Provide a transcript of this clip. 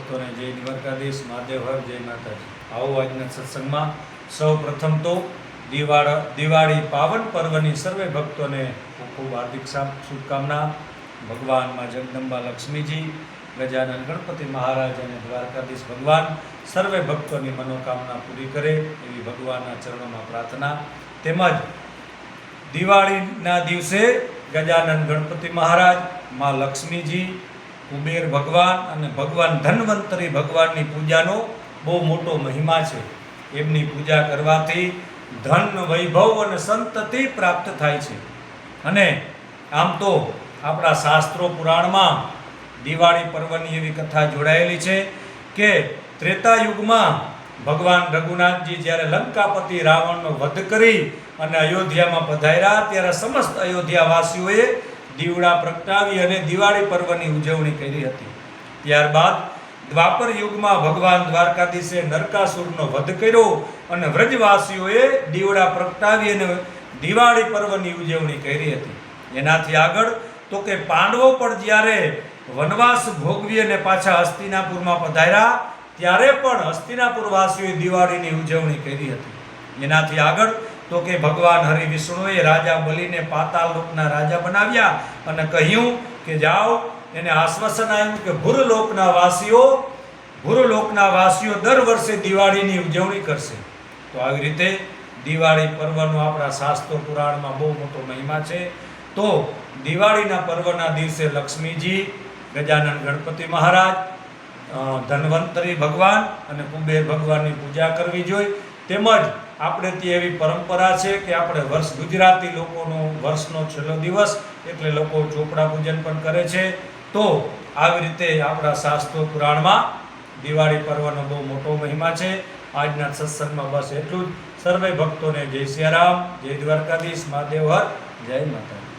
ભક્તોને જય દ્વારકાધીશ, મહાદેવ હર, જય માતાજી। આવો આજના સત્સંગમાં સૌ પ્રથમ તો દિવાળી પાવન પર્વની સર્વે ભક્તોને ખૂબ ખૂબ હાર્દિક શુભકામના। ભગવાન માં જગદંબા લક્ષ્મીજી, ગજાનન ગણપતિ મહારાજ અને દ્વારકાધીશ ભગવાન સર્વે ભક્તોની મનોકામના પૂરી કરે એવી ભગવાનના ચરણોમાં પ્રાર્થના। તેમજ દિવાળીના દિવસે ગજાનન ગણપતિ મહારાજ, માં લક્ષ્મીજી, કુબેર ભગવાન અને ભગવાન ધન્વંતરી ભગવાનની પૂજાનો બહુ મોટો મહિમા છે। એમની પૂજા કરવાથી ધન, વૈભવ અને સંતતિ પ્રાપ્ત થાય છે। અને આમ તો આપણા શાસ્ત્રો પુરાણમાં દિવાળી પર્વની એવી કથા જોડાયેલી છે કે ત્રેતા યુગમાં ભગવાન રઘુનાથજી જ્યારે લંકાપતિ રાવણનો વધ કરી અને અયોધ્યામાં પધાર્યા ત્યારે સમસ્ત અયોધ્યાવાસીઓએ દીવડા પ્રગટાવી અને દિવાળી પર્વની ઉજવણી કરી હતી। ત્યારબાદ દ્વાપર યુગમાં ભગવાન દ્વારકાધીશે નરકાસુરનો વધ કર્યો અને વ્રજવાસીઓએ દીવડા પ્રગટાવી અને દિવાળી પર્વની ઉજવણી કરી હતી। એનાથી આગળ તો કે પાંડવો પણ જ્યારે વનવાસ ભોગવી અને પાછા હસ્તિનાપુરમાં પધાર્યા ત્યારે પણ હસ્તિનાપુર વાસીઓએ દિવાળીની ઉજવણી કરી હતી। એનાથી આગળ તો કે ભગવાન હરિ વિષ્ણુએ રાજા બલિને પાતાળ લોકના રાજા બનાવ્યા અને કહ્યું કે જાઓ, એને આશ્વાસન આવ્યું કે ભૂરલોકના વાસીઓ દર વર્ષે દિવાળીની ઉજવણી કરશે। તો આવી રીતે દિવાળી પર્વનો આપણા શાસ્ત્રો પુરાણમાં બહુ મોટો મહિમા છે। તો દિવાળીના પર્વના દિવસે લક્ષ્મીજી, ગજાનન ગણપતિ મહારાજ, ધન્વંતરી ભગવાન અને કુબેર ભગવાનની પૂજા કરવી જોઈએ। તેમજ આપણે ત્યાં એવી પરંપરા છે કે આપણે ગુજરાતી લોકોનો વર્ષનો છેલ્લો દિવસ એટલે લોકો ચોપડા પૂજન પણ કરે છે। તો આવી રીતે આપણા શાસ્ત્રો પુરાણમાં દિવાળી પર્વનો બહુ મોટો મહિમા છે। આજના સત્સંગમાં બસ એટલું જ। સર્વે ભક્તોને જય સિયારામ, જય દ્વારકાધીશ, મહાદેવ હર, જય માતાજી।